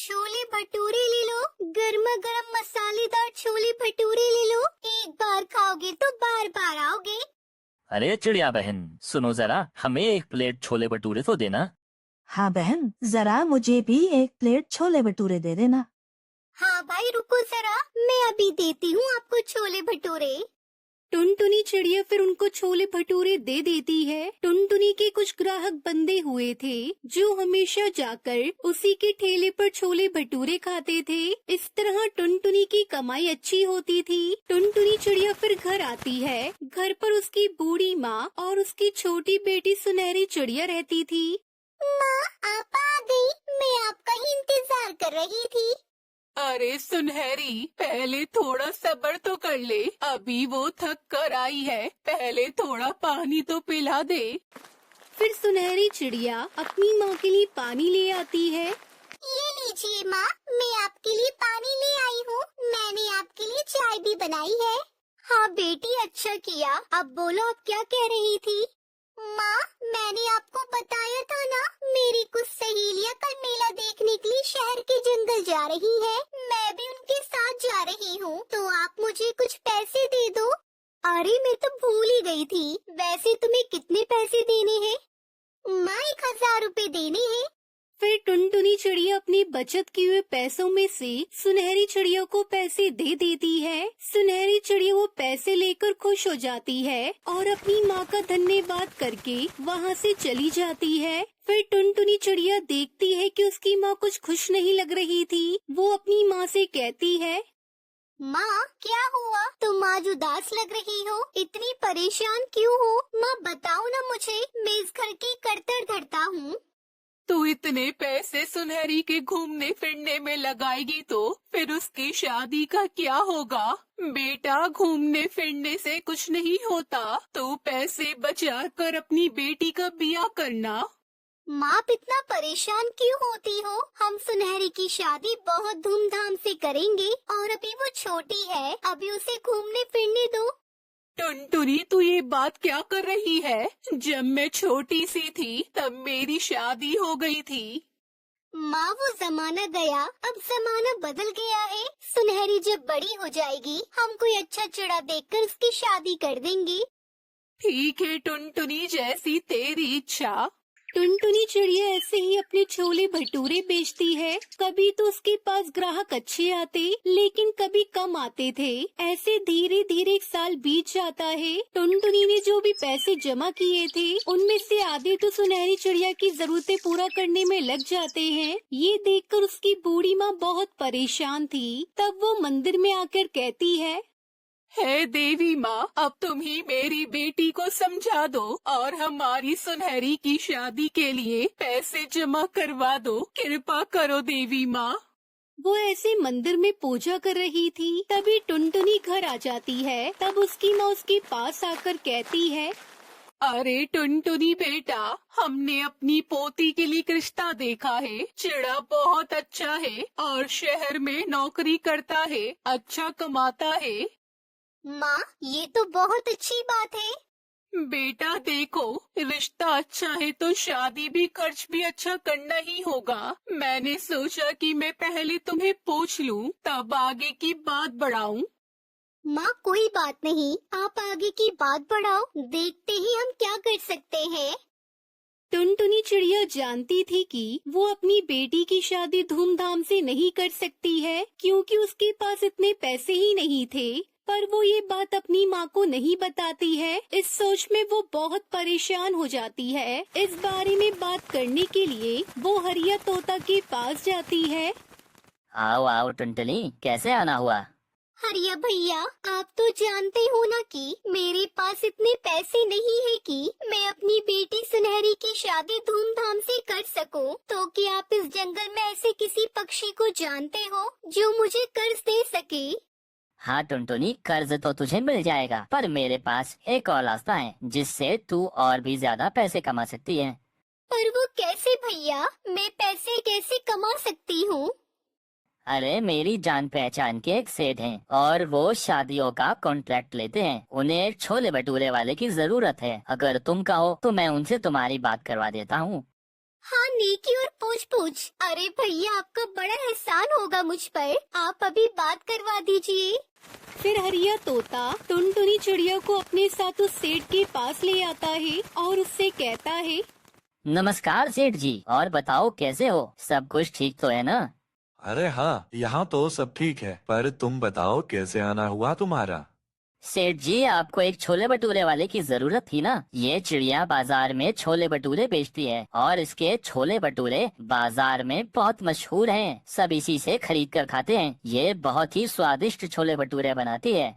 छोले भटूरे ले लो, गर्मा गर्म मसालेदार छोले भटूरे ले लो। एक बार खाओगे तो बार बार आओगे। अरे चिड़िया बहन, सुनो जरा, हमें एक प्लेट छोले भटूरे तो देना। हाँ बहन, जरा मुझे भी एक प्लेट छोले भटूरे दे देना। हाँ भाई रुको जरा, मैं अभी देती हूँ आपको छोले भटूरे। टुनटुनी चिड़िया फिर उनको छोले भटूरे दे देती है। टुनटुनी के कुछ ग्राहक बंधे हुए थे जो हमेशा जाकर उसी के ठेले पर छोले भटूरे खाते थे। इस तरह टुनटुनी की कमाई अच्छी होती थी। टुनटुनी चिड़िया फिर घर आती है। घर पर उसकी बूढ़ी माँ और उसकी छोटी बेटी सुनहरी चिड़िया रहती थी। माँ आप आ गई, मैं आपका ही इंतजार कर रही थी। अरे सुनहरी, पहले थोड़ा सब्र तो कर ले, अभी वो थक कर आई है, पहले थोड़ा पानी तो पिला दे। फिर सुनहरी चिड़िया अपनी माँ के लिए पानी ले आती है। ये लीजिए माँ, मैं आपके लिए पानी ले आई हूँ। मैंने आपके लिए चाय भी बनाई है। हाँ बेटी, अच्छा किया। अब बोलो, अब क्या कह रही थी? माँ, मैंने आपको बताया था ना, मेरी कुछ सहेलियाँ कल मेला देखने के लिए शहर के जंगल जा रही है। मैं भी उनके साथ जा रही हूँ, तो आप मुझे कुछ पैसे दे दो। अरे मैं तो भूल ही गई थी। वैसे तुम्हें कितने पैसे देने हैं? माँ 1000 रुपए देने हैं। फिर टुनटुनी चिड़िया अपनी बचत किए हुए पैसों में से सुनहरी चिड़िया को पैसे दे देती है। सुनहरी चिड़िया वो पैसे लेकर खुश हो जाती है और अपनी माँ का धन्यवाद करके वहाँ से चली जाती है। फिर टुनटुनी चिड़िया देखती है कि उसकी माँ कुछ खुश नहीं लग रही थी। वो अपनी माँ से कहती है, माँ क्या हुआ? तुम आज उदास लग रही हो, इतनी परेशान क्यों हो? माँ बताओ ना मुझे, मैं इस घर की करतर धरता हूँ। तू इतने पैसे सुनहरी के घूमने फिरने में लगाएगी तो फिर उसकी शादी का क्या होगा? बेटा, घूमने फिरने से कुछ नहीं होता, तू पैसे बचा कर अपनी बेटी का ब्याह करना। माँ आप इतना परेशान क्यों होती हो? हम सुनहरी की शादी बहुत धूमधाम से करेंगे और अभी वो छोटी है, अभी उसे घूमने फिरने दो। टुनटुनी, तू ये बात क्या कर रही है? जब मैं छोटी सी थी तब मेरी शादी हो गई थी। माँ वो जमाना गया, अब जमाना बदल गया है। सुनहरी जब बड़ी हो जाएगी, हम कोई अच्छा चिड़ा देखकर उसकी शादी कर देंगे। ठीक है टुनटुनी, जैसी तेरी इच्छा। टुनटुनी चिड़िया ऐसे ही अपने छोले भटूरे बेचती है। कभी तो उसके पास ग्राहक अच्छे आते, लेकिन कभी कम आते थे। ऐसे धीरे धीरे 1 साल बीत जाता है। टुनटुनी ने जो भी पैसे जमा किए थे, उनमें से आधे तो सुनहरी चिड़िया की जरूरतें पूरा करने में लग जाते हैं। ये देखकर उसकी बूढ़ी माँ बहुत परेशान थी। तब वो मंदिर में आकर कहती है, हे देवी माँ, अब तुम ही मेरी बेटी को समझा दो और हमारी सुनहरी की शादी के लिए पैसे जमा करवा दो। कृपा करो देवी माँ। वो ऐसे मंदिर में पूजा कर रही थी, तभी टुनटुनी घर आ जाती है। तब उसकी माँ उसके पास आकर कहती है, अरे टुनटुनी बेटा, हमने अपनी पोती के लिए रिश्ता देखा है। चिड़ा बहुत अच्छा है और शहर में नौकरी करता है, अच्छा कमाता है। माँ ये तो बहुत अच्छी बात है। बेटा देखो, रिश्ता अच्छा है तो शादी भी खर्च भी अच्छा करना ही होगा। मैंने सोचा कि मैं पहले तुम्हें पूछ लूं, तब आगे की बात बढ़ाऊं। माँ कोई बात नहीं, आप आगे की बात बढ़ाओ, देखते ही हम क्या कर सकते हैं। टुनटुनी चिड़िया जानती थी कि वो अपनी बेटी की शादी धूमधाम से नहीं कर सकती है, क्योंकि उसके पास इतने पैसे ही नहीं थे। पर वो ये बात अपनी माँ को नहीं बताती है। इस सोच में वो बहुत परेशान हो जाती है। इस बारे में बात करने के लिए वो हरिया तोता के पास जाती है। आओ आओ टुनटुनी, कैसे आना हुआ? हरिया भैया, आप तो जानते हो ना कि मेरे पास इतने पैसे नहीं है कि मैं अपनी बेटी सुनहरी की शादी धूमधाम से कर सकूं। तो क्या आप इस जंगल में ऐसे किसी पक्षी को जानते हो जो मुझे कर्ज दे सके? हाँ टुनटुनी, कर्ज तो तुझे मिल जाएगा, पर मेरे पास एक और रास्ता है जिससे तू और भी ज्यादा पैसे कमा सकती है। पर वो कैसे भैया? मैं पैसे कैसे कमा सकती हूँ? अरे मेरी जान पहचान के एक सेठ हैं और वो शादियों का कॉन्ट्रैक्ट लेते हैं। उन्हें एक छोले भटूरे वाले की जरूरत है। अगर तुम कहो तो मैं उनसे तुम्हारी बात करवा देता हूँ। हाँ, नेकी और पूछ पूछ। अरे भैया, आपका बड़ा एहसान होगा मुझ पर। आप अभी बात करवा दीजिए। फिर हरिया तोता टुनटुनी चिड़िया को अपने साथ उस सेठ के पास ले आता है और उससे कहता है, नमस्कार सेठ जी, और बताओ कैसे हो, सब कुछ ठीक तो है ना? अरे हाँ, यहाँ तो सब ठीक है, पर तुम बताओ कैसे आना हुआ तुम्हारा? सेठ जी, आपको एक छोले भटूरे वाले की जरूरत थी ना? ये चिड़िया बाजार में छोले भटूरे बेचती है और इसके छोले भटूरे बाजार में बहुत मशहूर हैं। सब इसी से खरीद कर खाते हैं। ये बहुत ही स्वादिष्ट छोले भटूरे बनाती है।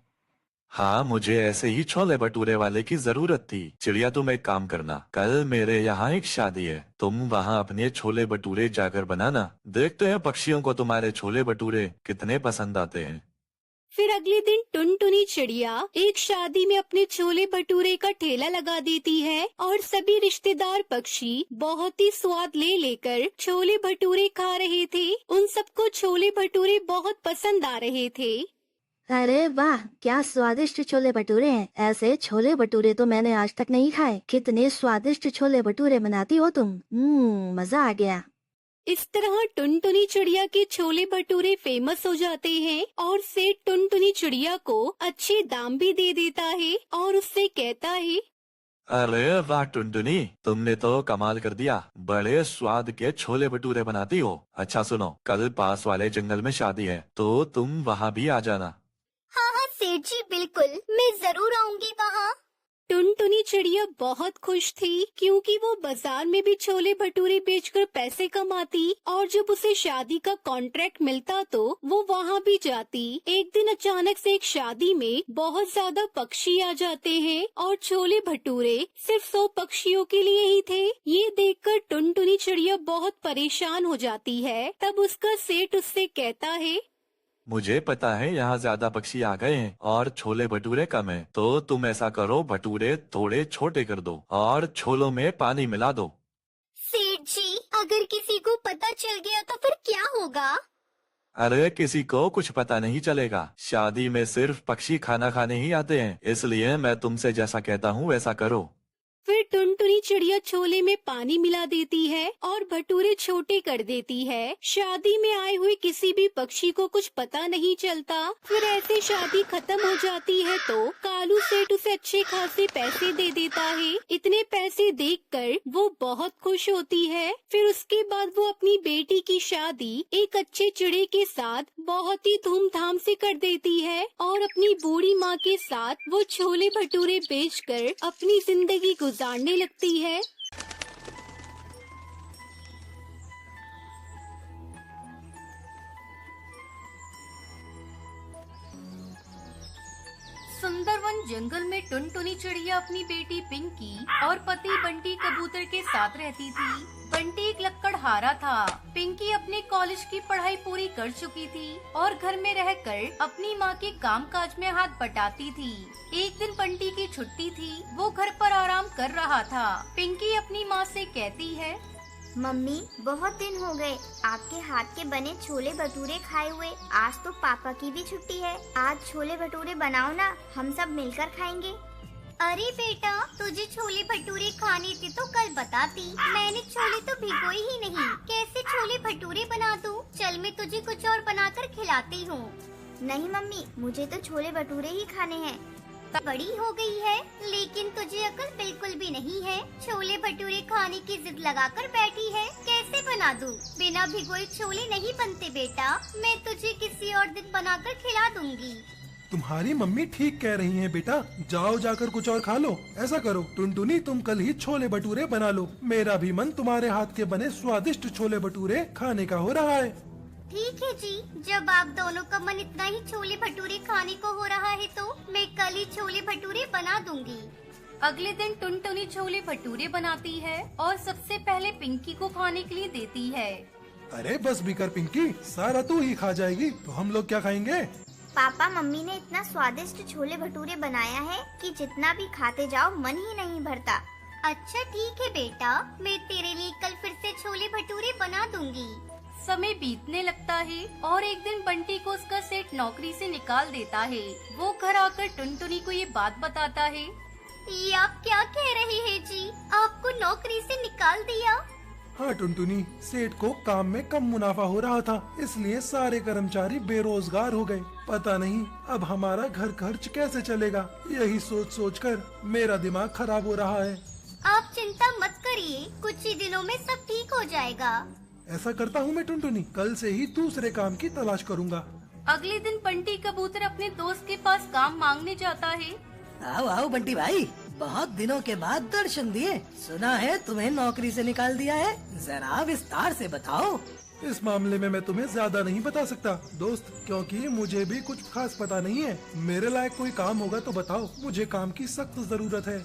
हाँ, मुझे ऐसे ही छोले भटूरे वाले की जरूरत थी। चिड़िया, तुम एक काम करना, कल मेरे यहाँ एक शादी है, तुम वहाँ अपने छोले भटूरे जाकर बनाना। देखते हैं पक्षियों को तुम्हारे छोले भटूरे कितने पसंद आते हैं। फिर अगले दिन टुनटुनी चिड़िया एक शादी में अपने छोले भटूरे का ठेला लगा देती है और सभी रिश्तेदार पक्षी बहुत ही स्वाद ले लेकर छोले भटूरे खा रहे थे। उन सबको छोले भटूरे बहुत पसंद आ रहे थे। अरे वाह, क्या स्वादिष्ट छोले भटूरे हैं। ऐसे छोले भटूरे तो मैंने आज तक नहीं खाए। कितने स्वादिष्ट छोले भटूरे बनाती हो तुम। मजा आ गया। इस तरह टुनटुनी चिड़िया के छोले भटूरे फेमस हो जाते हैं और सेठ टुनटुनी चिड़िया को अच्छे दाम भी दे देता है और उससे कहता है, अरे वाह टुनटुनी, तुमने तो कमाल कर दिया। बड़े स्वाद के छोले भटूरे बनाती हो। अच्छा सुनो, कल पास वाले जंगल में शादी है, तो तुम वहाँ भी आ जाना। हाँ हाँ सेठ जी, बिल्कुल, मैं जरूर आऊंगी वहाँ। टुनटुनी चिड़िया बहुत खुश थी क्योंकि वो बाजार में भी छोले भटूरे बेचकर पैसे कमाती और जब उसे शादी का कॉन्ट्रैक्ट मिलता तो वो वहाँ भी जाती। एक दिन अचानक से एक शादी में बहुत ज्यादा पक्षी आ जाते हैं और छोले भटूरे सिर्फ 100 पक्षियों के लिए ही थे। ये देखकर टुनटुनी चिड़िया बहुत परेशान हो जाती है। तब उसका सेठ उससे कहता है, मुझे पता है यहाँ ज्यादा पक्षी आ गए हैं और छोले भटूरे कम हैं, तो तुम ऐसा करो, भटूरे थोड़े छोटे कर दो और छोलों में पानी मिला दो। सेठ जी, अगर किसी को पता चल गया तो फिर क्या होगा? अरे किसी को कुछ पता नहीं चलेगा। शादी में सिर्फ पक्षी खाना खाने ही आते हैं, इसलिए मैं तुमसे जैसा कहता हूँ वैसा करो। फिर टुनटुनी चिड़िया छोले में पानी मिला देती है और भटूरे छोटे कर देती है। शादी में आए हुए किसी भी पक्षी को कुछ पता नहीं चलता। फिर ऐसे शादी खत्म हो जाती है तो कालू सेठ उसे अच्छे खासे पैसे दे देता है। इतने पैसे देखकर वो बहुत खुश होती है। फिर उसके बाद वो अपनी बेटी की शादी एक अच्छे चिड़े के साथ बहुत ही धूमधाम से कर देती है और अपनी बूढ़ी माँ के साथ वो छोले भटूरे बेचकर अपनी जिंदगी गुजारने लगती है। सुंदरवन जंगल में टुनटुनी चिड़िया अपनी बेटी पिंकी और पति बंटी कबूतर के साथ रहती थी। बंटी एक लक्कड़हारा था। पिंकी अपने कॉलेज की पढ़ाई पूरी कर चुकी थी और घर में रहकर अपनी माँ के कामकाज में हाथ बटाती थी। एक दिन बंटी की छुट्टी थी, वो घर पर आराम कर रहा था। पिंकी अपनी माँ से कहती है, मम्मी, बहुत दिन हो गए आपके हाथ के बने छोले भटूरे खाए हुए। आज तो पापा की भी छुट्टी है, आज छोले भटूरे बनाओ ना, हम सब मिलकर खाएंगे। अरे बेटा, तुझे छोले भटूरे खाने थे तो कल बताती। मैंने छोले तो भिगोए ही नहीं, कैसे छोले भटूरे बना दूं? चल मैं तुझे कुछ और बनाकर खिलाती हूँ। नहीं मम्मी, मुझे तो छोले भटूरे ही खाने हैं। बड़ी हो गई है, लेकिन तुझे अकल बिल्कुल भी नहीं है। छोले भटूरे खाने की जिद लगाकर बैठी है, कैसे बना दूं? बिना भिगोए छोले नहीं बनते बेटा, मैं तुझे किसी और दिन बनाकर खिला दूंगी। तुम्हारी मम्मी ठीक कह रही हैं बेटा, जाओ जाकर कुछ और खा लो। ऐसा करो टुनटुनी, तुम कल ही छोले भटूरे बना लो। मेरा भी मन तुम्हारे हाथ के बने स्वादिष्ट छोले भटूरे खाने का हो रहा है। ठीक है जी, जब आप दोनों का मन इतना ही छोले भटूरे खाने को हो रहा है तो मैं कल ही छोले भटूरे बना दूंगी। अगले दिन टुनटुनी छोले भटूरे बनाती है और सबसे पहले पिंकी को खाने के लिए देती है। अरे बस भी कर पिंकी, सारा तू ही खा जाएगी तो हम लोग क्या खाएंगे? पापा मम्मी ने इतना स्वादिष्ट छोले भटूरे बनाया है कि जितना भी खाते जाओ मन ही नहीं भरता। अच्छा ठीक है बेटा, मैं तेरे लिए कल फिर से छोले भटूरे बना दूंगी। समय बीतने लगता है और एक दिन बंटी को उसका सेठ नौकरी से निकाल देता है। वो घर आकर टुनटुनी को ये बात बताता है। ये आप क्या कह रहे हैं जी? आपको नौकरी से निकाल दिया? हाँ टुनटुनी, सेठ को काम में कम मुनाफा हो रहा था, इसलिए सारे कर्मचारी बेरोजगार हो गए। पता नहीं अब हमारा घर खर्च कैसे चलेगा, यही सोच सोच कर मेरा दिमाग खराब हो रहा है। आप चिंता मत करिए, कुछ ही दिनों में सब ठीक हो जाएगा। ऐसा करता हूँ मैं टुनटुनी, कल से ही दूसरे काम की तलाश करूँगा। अगले दिन बंटी कबूतर अपने दोस्त के पास काम मांगने जाता है। आओ आओ बंटी भाई, बहुत दिनों के बाद दर्शन दिए। सुना है तुम्हें नौकरी से निकाल दिया है, जरा विस्तार से बताओ। इस मामले में मैं तुम्हें ज्यादा नहीं बता सकता दोस्त, क्योंकि मुझे भी कुछ खास पता नहीं है। मेरे लायक कोई काम होगा तो बताओ, मुझे काम की सख्त जरूरत है।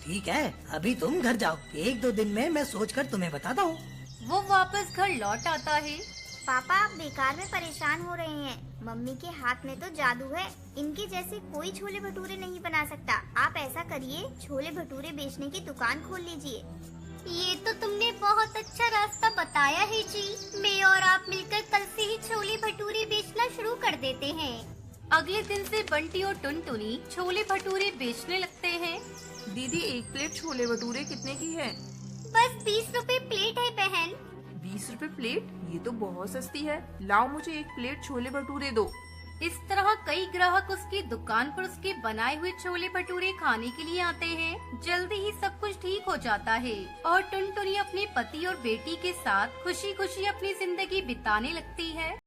ठीक है, अभी तुम घर जाओ, 1-2 दिन में मैं सोचकर तुम्हें बताता हूँ। वो वापस घर लौट आता है। पापा आप बेकार में परेशान हो रहे हैं। मम्मी के हाथ में तो जादू है, इनके जैसे कोई छोले भटूरे नहीं बना सकता। आप ऐसा करिए, छोले भटूरे बेचने की दुकान खोल लीजिए। ये तो तुमने बहुत अच्छा रास्ता बताया है जी। मैं और आप मिलकर कल से ही छोले भटूरे बेचना शुरू कर देते हैं। अगले दिन से बंटी और टुनटुनी छोले भटूरे बेचने लगते हैं। दीदी 1 प्लेट छोले भटूरे कितने की है? बस 20 रुपए प्लेट है बहन। 20 रुपए प्लेट? ये तो बहुत सस्ती है। लाओ मुझे 1 प्लेट छोले भटूरे दो। इस तरह कई ग्राहक उसकी दुकान पर उसके बनाए हुए छोले भटूरे खाने के लिए आते हैं। जल्दी ही सब कुछ ठीक हो जाता है और टुनटुनी अपने पति और बेटी के साथ खुशी खुशी अपनी जिंदगी बिताने लगती है।